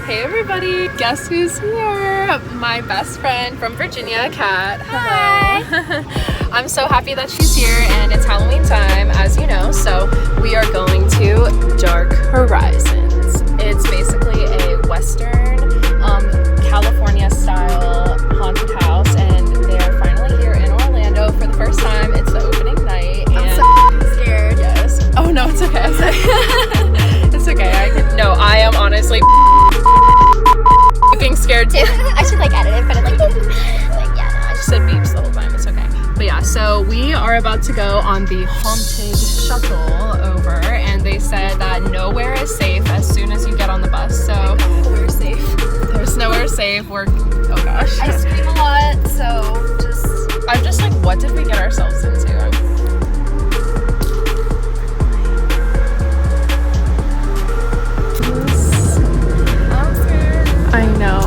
Hey everybody, guess who's here? My best friend from Virginia, Kat. Hello. I'm so happy that she's here, and it's Halloween time, as you know, so we are going to Dark Horizons. It's basically a Western, California style haunted house, and they are finally here in Orlando for the first time. It's the opening night. And I'm so scared. Yes. Oh no, it's okay. It's okay. I am honestly fucking scared too. I should edit it, but yeah, no, I just said beeps the whole time. It's okay. But yeah, so we are about to go on the haunted shuttle over, and they said that nowhere is safe as soon as you get on the bus. So we're safe. There's nowhere safe. Oh gosh. I scream a lot, so I'm just like, what did we get ourselves into? I know.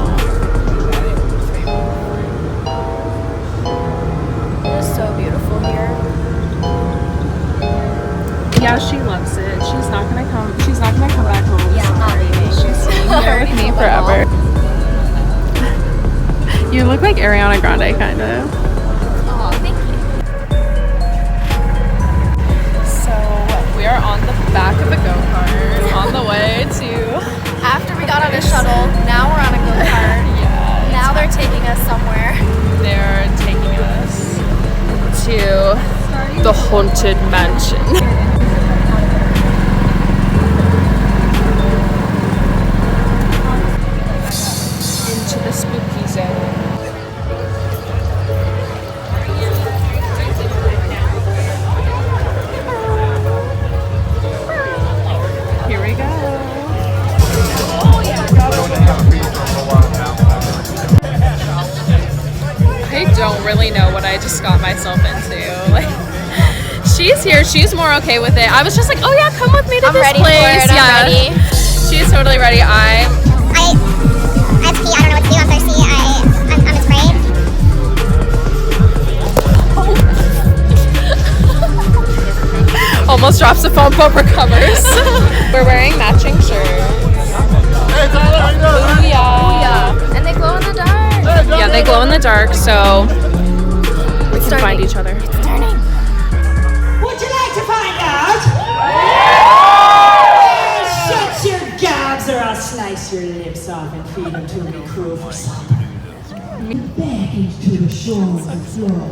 It's so beautiful here. Yeah, she loves it. She's not gonna come back home. Yeah, I'm not leaving. She's staying here with me forever. You look like Ariana Grande, kind of. Oh, thank you. So we are on the back of a go-kart on the way to. After we got on a shuttle, now we're on a go-kart. Yeah. Now they're taking us somewhere. They're taking us to the haunted mansion. Into the spooky zone. Here we go. I don't really know what I just got myself into. She's here. She's more okay with it. I was just like, oh yeah, come with me to I'm this ready place. for it. I'm ready. She's totally ready. I have to pee. I don't know what to do. I'm thirsty. I'm afraid. Almost drops the phone, but recovers. We're wearing matching shirts. Ooh, yeah. And they glow in the dark. Yeah, they glow in the dark, so we can find each other. It's turning. Would you like to find out? Shut your gobs or I'll slice your lips off and feed them to me crew for supper. Back into the shore of the floor.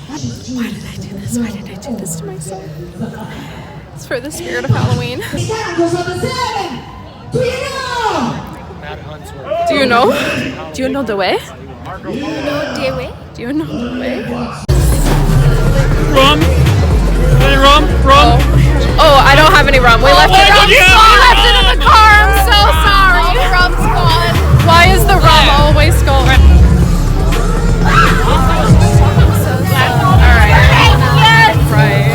Why did I do this? Why did I do this to myself? It's for the spirit of Halloween. Time goes on the 7. Do you know? Do you know? Do you know the way? No, Dewey. Do you know the way? Rum? Any rum? Rum? Oh, I don't have any rum. We left it. God, yeah. We left it in the car. I'm so sorry. All the rum's gone. Why is the rum always gone? Alright. Right.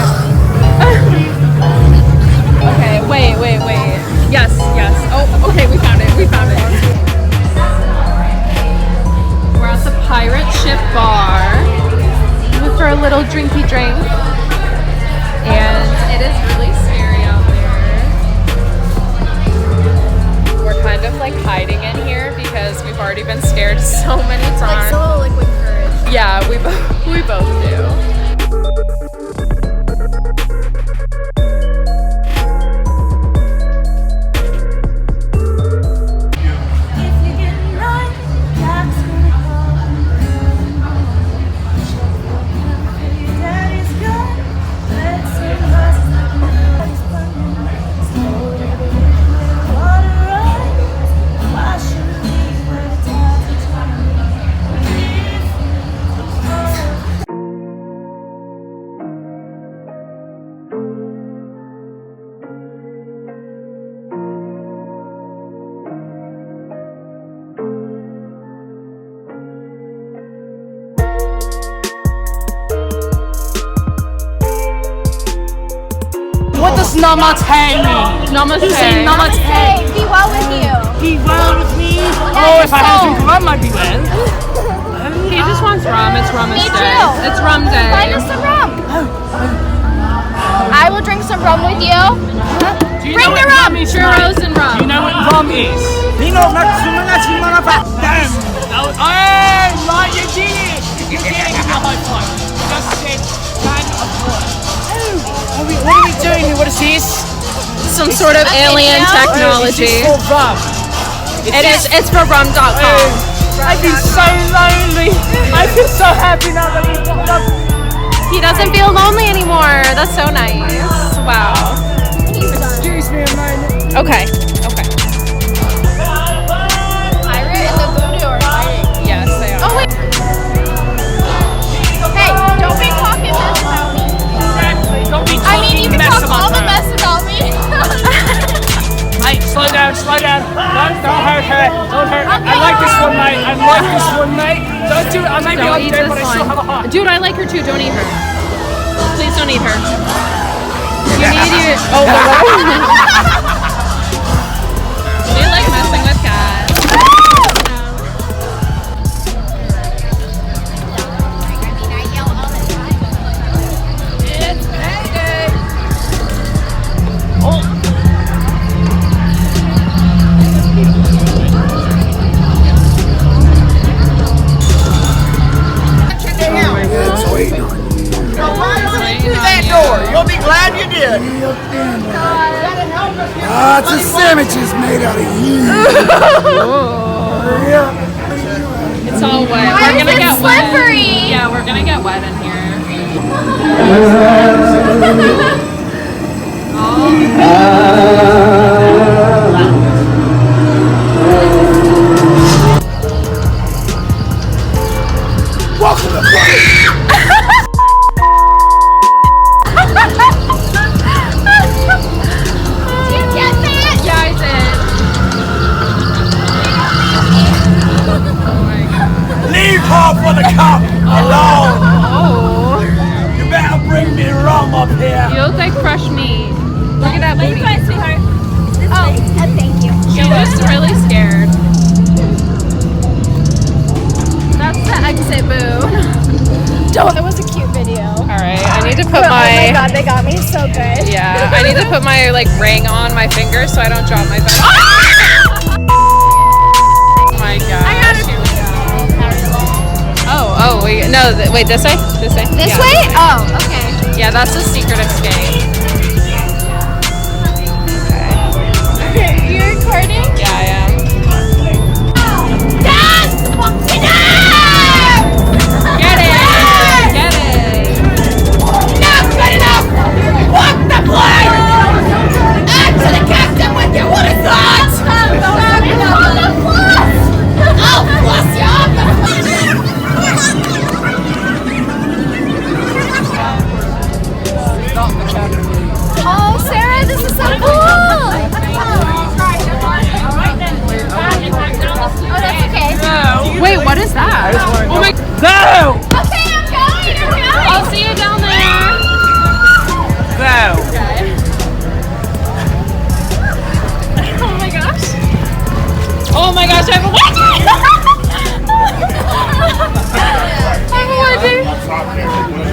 Okay, wait. Yes. Oh, okay, we found it. We're at the pirate ship bar for a little drinky drink. And it is really scary out there. We're kind of hiding in here because we've already been scared so many times. Like so liquid courage. Yeah, we both do. What does namaste mean? Namaste. You say namaste. Hey, be well with you. Be well with me. Oh, if I had a drink of rum, I'd be well. He just wants rum. It's rum Me day. too. It's rum day. Find us some rum. I will drink some rum with you. Do Do you Bring know the what rum. is, Churros mate? and rum. Do you know what rum is? Damn. Oh, hey, right, you did it. You did it. Give me a high five. Just said can afford. What are we doing here? What is this? Some sort of alien technology. It's for rum. It's for rum.com. I feel so lonely. I feel so happy now that we've got rum. He doesn't feel lonely anymore. That's so nice. Wow. Excuse me a moment. Okay. Ira and the voodoo are fighting. Yes, they are. Oh wait. Hey, don't be talking mess about me. Exactly. Don't be I mean, you talking can mess talk about all the her. mess about me. Mate, slow down. Don't hurt her. Don't hurt her. I like this one, mate. Don't do it. I may be Don't eat undead, this but I still have a one. heart. Dude, I like her too. Don't eat her. Please don't eat her. You need it. Oh, they like messing with cats. It's payday. You'll be glad you did. Lots of sandwiches made out of you. Hurry up. It's all wet. Why We're is gonna it get slippery? wet. Yeah, we're gonna get wet in here. Welcome to play. Did you get that? Yeah, I did. Leave her for the cop alone. Oh, You better bring me rum up here. you look like fresh meat. Look at that booty. Oh, thank you. She looks really scared. That's the exit boo. That was a cute video. All right, I need to put Oh my my god, they got me so good. yeah. I need to put my like ring on my finger so I don't drop my phone. Oh my gosh. I got it. Here we go. Oh, wait, no, wait, this way? This way? This Yeah. way? Oh, okay. Yeah, that's a secret escape. You recording? Yeah, I am. Dad! Get it! Get it! Not good enough! Walk the plank! Answer the captain with your wooden thoughts! I'll plus you up! Oh, Sarah, this is so cool! Oh, that's okay. Wait, what is that? Oh my. No! Okay, I'm going! I'll see you down there. No! Oh my gosh. Oh my gosh, I have a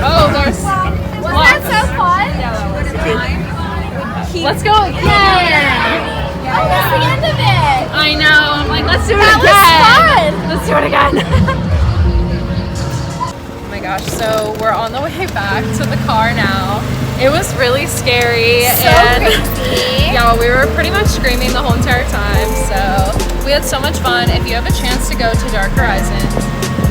Oh, there's. Wasn't that so fun? Let's go again. Oh, that's the end of it! I know. I'm like, let's do it That again. was fun! Let's do it again. Oh my gosh, so we're on the way back to the car now. It was really scary So and crazy. yeah, we were pretty much screaming the whole entire time. So we had so much fun. If you have a chance to go to Dark Horizons,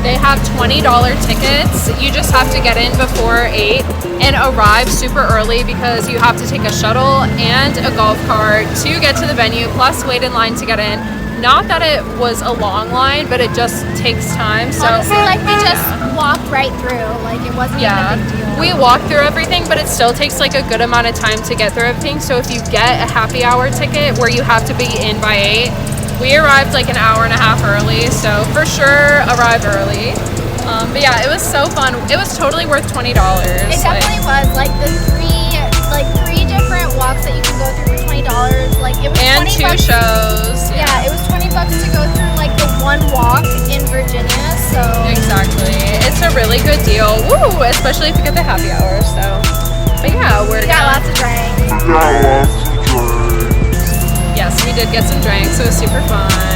they have $20 tickets. You just have to get in before 8 and arrive super early because you have to take a shuttle and a golf cart to get to the venue, plus wait in line to get in. Not that it was a long line, but it just takes time. So Honestly, like we just walked right through. Like it wasn't even a big deal. we walked through everything, but it still takes like a good amount of time to get through everything. So if you get a happy hour ticket where you have to be in by 8, we arrived like an hour and a half early, so for sure arrive early. But yeah, it was so fun. It was totally worth $20. It definitely was. Like the three different walks that you can go through for $20. Like it was and 20 2 bucks. shows. Yeah, it was $20 to go through like the one walk in Virginia. So Exactly. It's a really good deal. Woo! Especially if you get the happy hour. So, but yeah, we're we got lots of drinks. We did get some drinks. It was super fun.